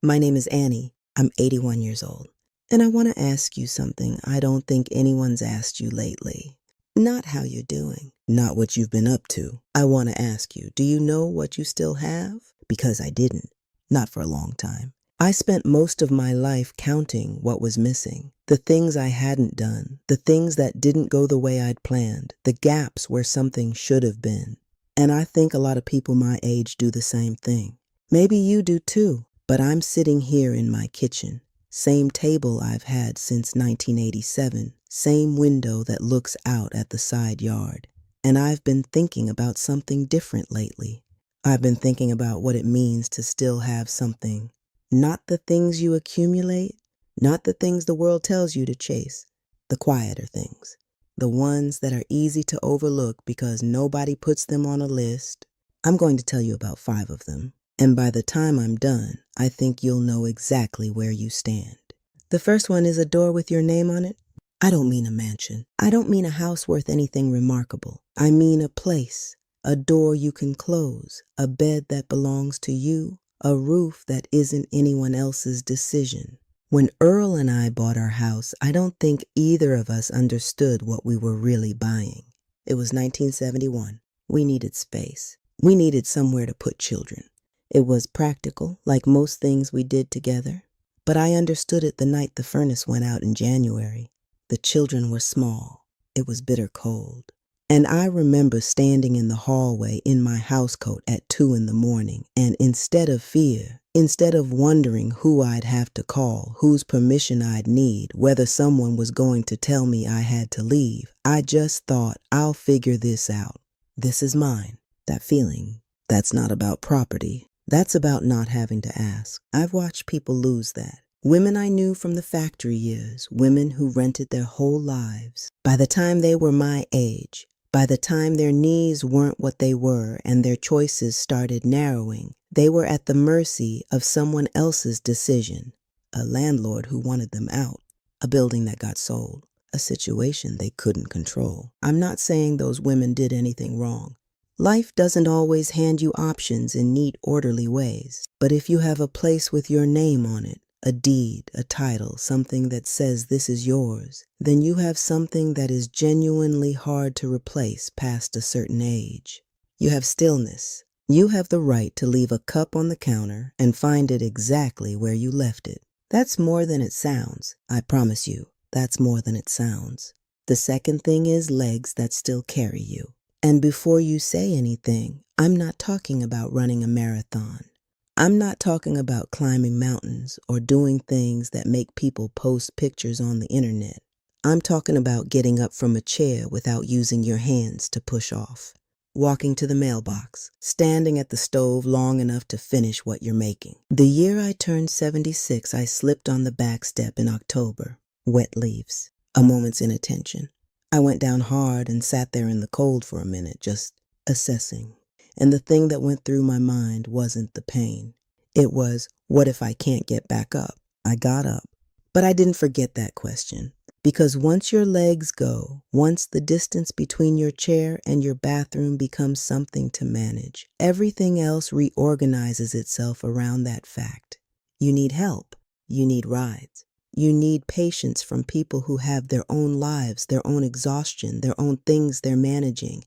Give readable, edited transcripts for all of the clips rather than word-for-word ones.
My name is Annie. I'm 81 years old. And I want to ask you something I don't think anyone's asked you lately. Not how you're doing, not what you've been up to. I want to ask you, do you know what you still have? Because I didn't. Not for a long time. I spent most of my life counting what was missing, the things I hadn't done, the things that didn't go the way I'd planned, the gaps where something should have been. And I think a lot of people my age do the same thing. Maybe you do too, but I'm sitting here in my kitchen. Same table I've had since 1987, same window that looks out at the side yard. And I've been thinking about something different lately. I've been thinking about what it means to still have something. Not the things you accumulate, not the things the world tells you to chase, the quieter things. The ones that are easy to overlook because nobody puts them on a list. I'm going to tell you about 5 of them. And by the time I'm done, I think you'll know exactly where you stand. The first one is a door with your name on it. I don't mean a mansion. I don't mean a house worth anything remarkable. I mean a place, a door you can close, a bed that belongs to you, a roof that isn't anyone else's decision. When Earl and I bought our house, I don't think either of us understood what we were really buying. It was 1971. We needed space. We needed somewhere to put children. It was practical, like most things we did together. But I understood it the night the furnace went out in January. The children were small. It was bitter cold. And I remember standing in the hallway in my housecoat at 2 a.m, and instead of fear, instead of wondering who I'd have to call, whose permission I'd need, whether someone was going to tell me I had to leave, I just thought, I'll figure this out. This is mine. That feeling, that's not about property. That's about not having to ask. I've watched people lose that. Women I knew from the factory years, women who rented their whole lives. By the time they were my age, by the time their needs weren't what they were and their choices started narrowing, they were at the mercy of someone else's decision. A landlord who wanted them out, a building that got sold, a situation they couldn't control. I'm not saying those women did anything wrong. Life doesn't always hand you options in neat, orderly ways. But if you have a place with your name on it, a deed, a title, something that says this is yours, then you have something that is genuinely hard to replace past a certain age. You have stillness. You have the right to leave a cup on the counter and find it exactly where you left it. That's more than it sounds. I promise you, that's more than it sounds. The second thing is legs that still carry you. And before you say anything, I'm not talking about running a marathon. I'm not talking about climbing mountains or doing things that make people post pictures on the internet. I'm talking about getting up from a chair without using your hands to push off. Walking to the mailbox, standing at the stove long enough to finish what you're making. The year I turned 76, I slipped on the back step in October. Wet leaves, a moment's inattention. I went down hard and sat there in the cold for a minute, just assessing. And the thing that went through my mind wasn't the pain. It was, what if I can't get back up? I got up. But I didn't forget that question. Because once your legs go, once the distance between your chair and your bathroom becomes something to manage, everything else reorganizes itself around that fact. You need help. You need rides. You need patience from people who have their own lives, their own exhaustion, their own things they're managing.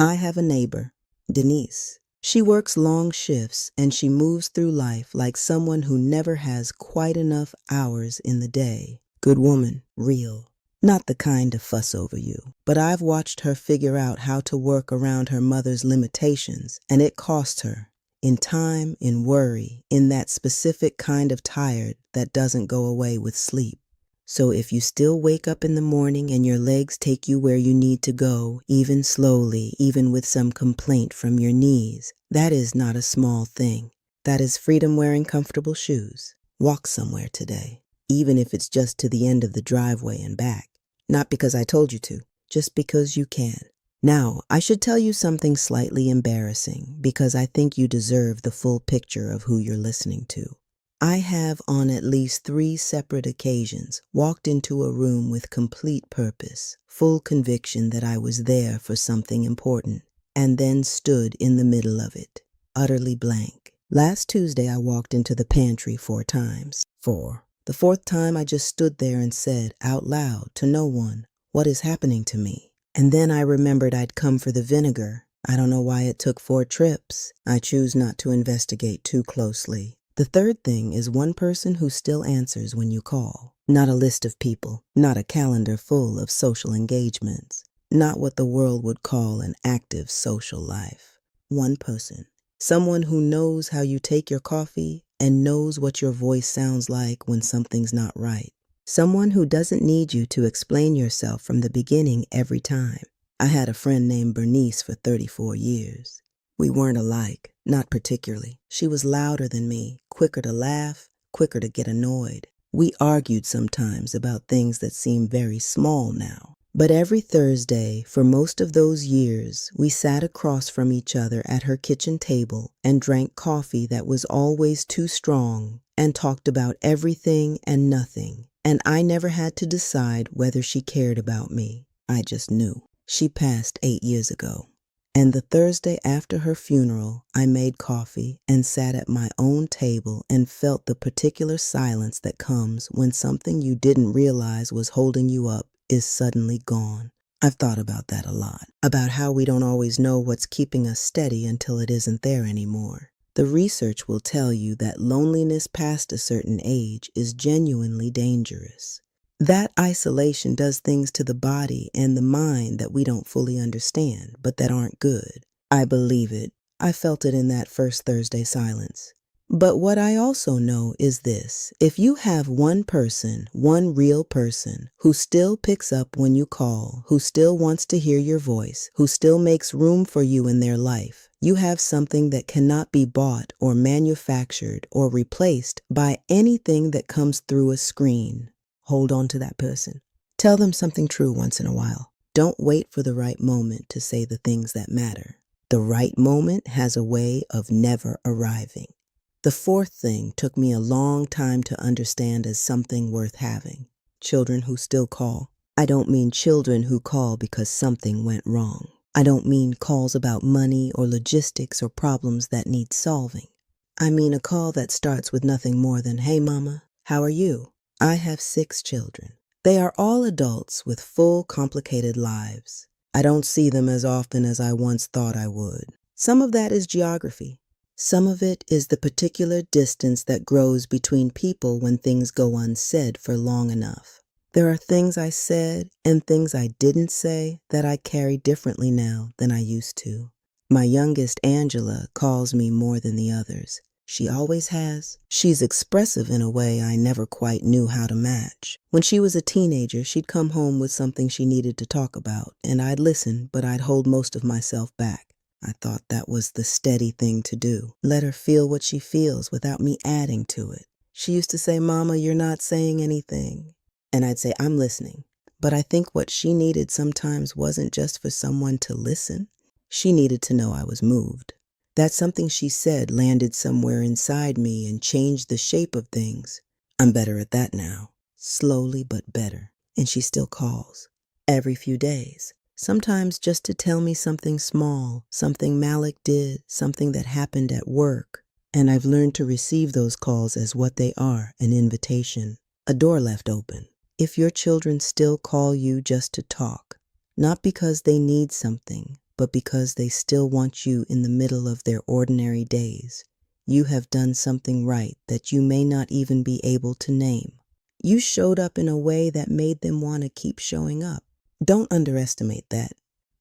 I have a neighbor, Denise. She works long shifts and she moves through life like someone who never has quite enough hours in the day. Good woman, real. Not the kind to fuss over you, but I've watched her figure out how to work around her mother's limitations, and it cost her. In time, in worry, in that specific kind of tired that doesn't go away with sleep. So if you still wake up in the morning and your legs take you where you need to go, even slowly, even with some complaint from your knees, that is not a small thing. That is freedom wearing comfortable shoes. Walk somewhere today, even if it's just to the end of the driveway and back. Not because I told you to, just because you can. Now, I should tell you something slightly embarrassing because I think you deserve the full picture of who you're listening to. I have on at least 3 separate occasions walked into a room with complete purpose, full conviction that I was there for something important, and then stood in the middle of it, utterly blank, Last Tuesday, I walked into the pantry 4 times. 4. The fourth time, I just stood there and said out loud to no one, "What is happening to me?" And then I remembered I'd come for the vinegar. I don't know why it took 4 trips. I choose not to investigate too closely. The third thing is one person who still answers when you call. Not a list of people, not a calendar full of social engagements, not what the world would call an active social life. One person. Someone who knows how you take your coffee and knows what your voice sounds like when something's not right. Someone who doesn't need you to explain yourself from the beginning every time. I had a friend named Bernice for 34 years. We weren't alike, not particularly. She was louder than me, quicker to laugh, quicker to get annoyed. We argued sometimes about things that seem very small now. But every Thursday, for most of those years, we sat across from each other at her kitchen table and drank coffee that was always too strong and talked about everything and nothing. And I never had to decide whether she cared about me. I just knew. She passed 8 years ago. And the Thursday after her funeral, I made coffee and sat at my own table and felt the particular silence that comes when something you didn't realize was holding you up is suddenly gone. I've thought about that a lot, about how we don't always know what's keeping us steady until it isn't there anymore. The research will tell you that loneliness past a certain age is genuinely dangerous. That isolation does things to the body and the mind that we don't fully understand, but that aren't good. I believe it. I felt it in that first Thursday silence. But what I also know is this: if you have one person, one real person, who still picks up when you call, who still wants to hear your voice, who still makes room for you in their life, you have something that cannot be bought or manufactured or replaced by anything that comes through a screen. Hold on to that person. Tell them something true once in a while. Don't wait for the right moment to say the things that matter. The right moment has a way of never arriving. The fourth thing took me a long time to understand as something worth having. Children who still call. I don't mean children who call because something went wrong. I don't mean calls about money or logistics or problems that need solving. I mean a call that starts with nothing more than, "Hey mama, how are you?" I have 6 children. They are all adults with full, complicated lives. I don't see them as often as I once thought I would. Some of that is geography. Some of it is the particular distance that grows between people when things go unsaid for long enough. There are things I said and things I didn't say that I carry differently now than I used to. My youngest, Angela, calls me more than the others. She always has. She's expressive in a way I never quite knew how to match. When she was a teenager, she'd come home with something she needed to talk about, and I'd listen, but I'd hold most of myself back. I thought that was the steady thing to do. Let her feel what she feels without me adding to it. She used to say, "Mama, you're not saying anything." And I'd say, "I'm listening." But I think what she needed sometimes wasn't just for someone to listen. She needed to know I was moved. That something she said landed somewhere inside me and changed the shape of things. I'm better at that now. Slowly but better. And she still calls. Every few days. Sometimes just to tell me something small, something Malik did, something that happened at work. And I've learned to receive those calls as what they are, an invitation, a door left open. If your children still call you just to talk, not because they need something, but because they still want you in the middle of their ordinary days, you have done something right that you may not even be able to name. You showed up in a way that made them want to keep showing up. Don't underestimate that.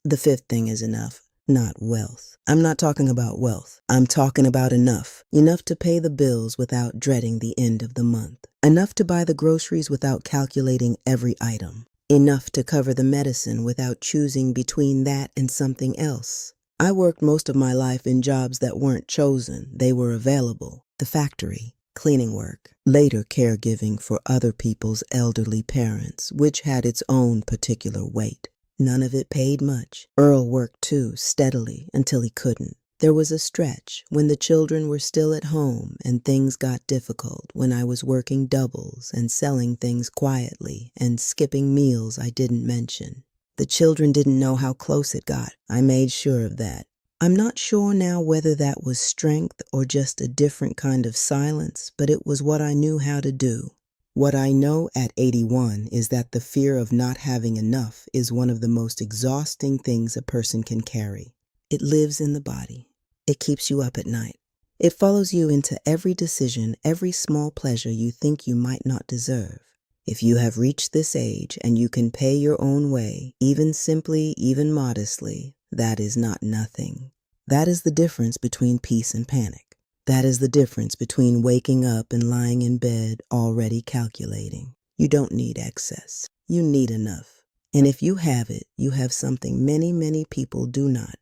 The fifth thing is enough, not wealth. I'm not talking about wealth. I'm talking about enough. Enough to pay the bills without dreading the end of the month. Enough to buy the groceries without calculating every item. Enough to cover the medicine without choosing between that and something else. I worked most of my life in jobs that weren't chosen. They were available. The factory, cleaning work, later caregiving for other people's elderly parents, which had its own particular weight. None of it paid much. Earl worked too, steadily, until he couldn't. There was a stretch when the children were still at home and things got difficult, when I was working doubles and selling things quietly and skipping meals I didn't mention. The children didn't know how close it got. I made sure of that. I'm not sure now whether that was strength or just a different kind of silence, but it was what I knew how to do. What I know at 81 is that the fear of not having enough is one of the most exhausting things a person can carry. It lives in the body. It keeps you up at night. It follows you into every decision, every small pleasure you think you might not deserve. If you have reached this age and you can pay your own way, even simply, even modestly, that is not nothing. That is the difference between peace and panic. That is the difference between waking up and lying in bed already calculating. You don't need excess. You need enough. And if you have it, you have something many, many people do not.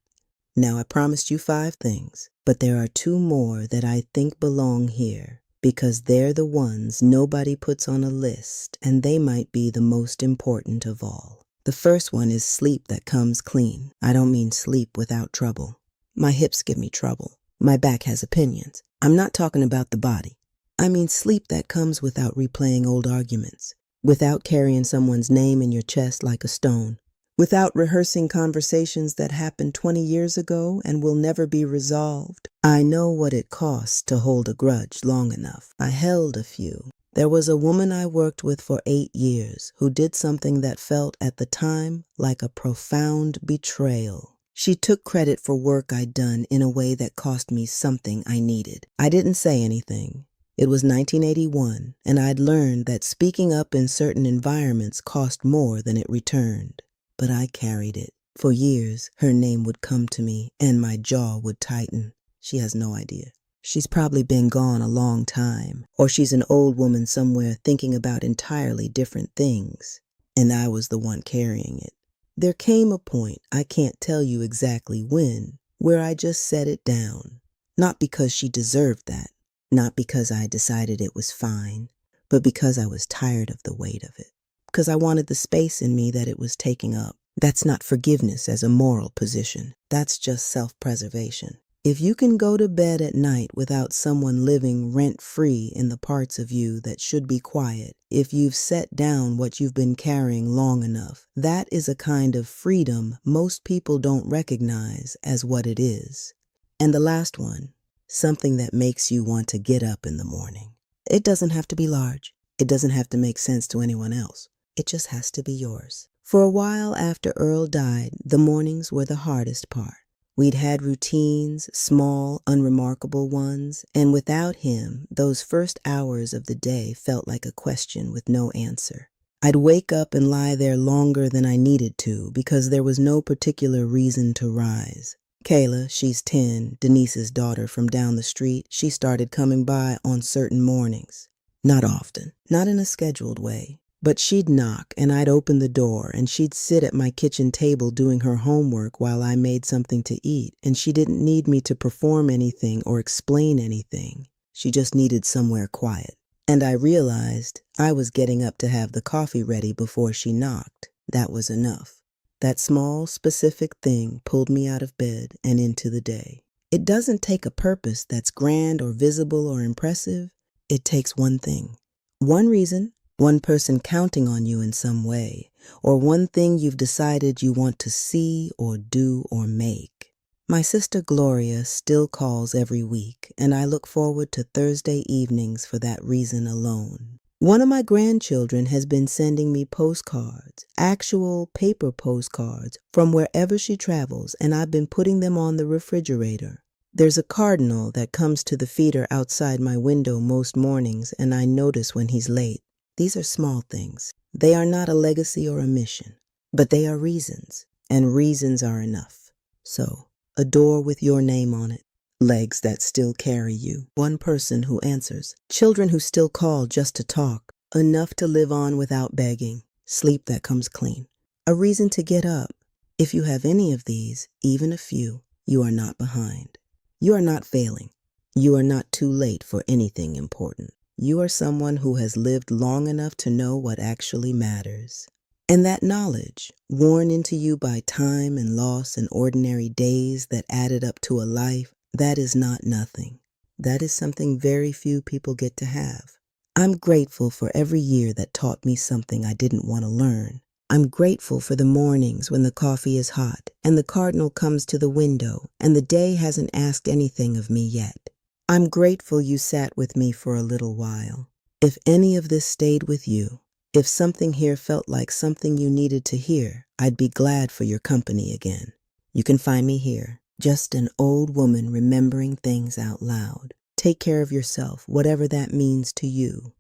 Now, I promised you 5 things, but there are 2 more that I think belong here, because they're the ones nobody puts on a list, and they might be the most important of all. The first one is sleep that comes clean. I don't mean sleep without trouble. My hips give me trouble. My back has opinions. I'm not talking about the body. I mean sleep that comes without replaying old arguments, without carrying someone's name in your chest like a stone, without rehearsing conversations that happened 20 years ago and will never be resolved. I know what it costs to hold a grudge long enough. I held a few. There was a woman I worked with for 8 years who did something that felt at the time like a profound betrayal. She took credit for work I'd done in a way that cost me something I needed. I didn't say anything. It was 1981, and I'd learned that speaking up in certain environments cost more than it returned. But I carried it. For years, her name would come to me, and my jaw would tighten. She has no idea. She's probably been gone a long time, or she's an old woman somewhere thinking about entirely different things, and I was the one carrying it. There came a point, I can't tell you exactly when, where I just set it down. Not because she deserved that, not because I decided it was fine, but because I was tired of the weight of it. Because I wanted the space in me that it was taking up. That's not forgiveness as a moral position. That's just self-preservation. If you can go to bed at night without someone living rent-free in the parts of you that should be quiet, if you've set down what you've been carrying long enough, that is a kind of freedom most people don't recognize as what it is. And the last one, something that makes you want to get up in the morning. It doesn't have to be large. It doesn't have to make sense to anyone else. It just has to be yours. For a while after Earl died, the mornings were the hardest part. We'd had routines, small, unremarkable ones, and without him, those first hours of the day felt like a question with no answer. I'd wake up and lie there longer than I needed to because there was no particular reason to rise. Kayla, she's 10, Denise's daughter from down the street, she started coming by on certain mornings. Not often, not in a scheduled way. But she'd knock and I'd open the door and she'd sit at my kitchen table doing her homework while I made something to eat, and she didn't need me to perform anything or explain anything. She just needed somewhere quiet. And I realized I was getting up to have the coffee ready before she knocked. That was enough. That small, specific thing pulled me out of bed and into the day. It doesn't take a purpose that's grand or visible or impressive. It takes one thing, one reason, one person counting on you in some way, or one thing you've decided you want to see or do or make. My sister Gloria still calls every week, and I look forward to Thursday evenings for that reason alone. One of my grandchildren has been sending me postcards, actual paper postcards, from wherever she travels, and I've been putting them on the refrigerator. There's a cardinal that comes to the feeder outside my window most mornings, and I notice when he's late. These are small things. They are not a legacy or a mission, but they are reasons, and reasons are enough. So, a door with your name on it, legs that still carry you, one person who answers, children who still call just to talk, enough to live on without begging, sleep that comes clean, a reason to get up. If you have any of these, even a few, you are not behind. You are not failing. You are not too late for anything important. You are someone who has lived long enough to know what actually matters. And that knowledge, worn into you by time and loss and ordinary days that added up to a life, that is not nothing. That is something very few people get to have. I'm grateful for every year that taught me something I didn't want to learn, I'm grateful for the mornings when the coffee is hot and the cardinal comes to the window and the day hasn't asked anything of me yet. I'm grateful you sat with me for a little while. If any of this stayed with you, if something here felt like something you needed to hear, I'd be glad for your company again. You can find me here, just an old woman remembering things out loud. Take care of yourself, whatever that means to you.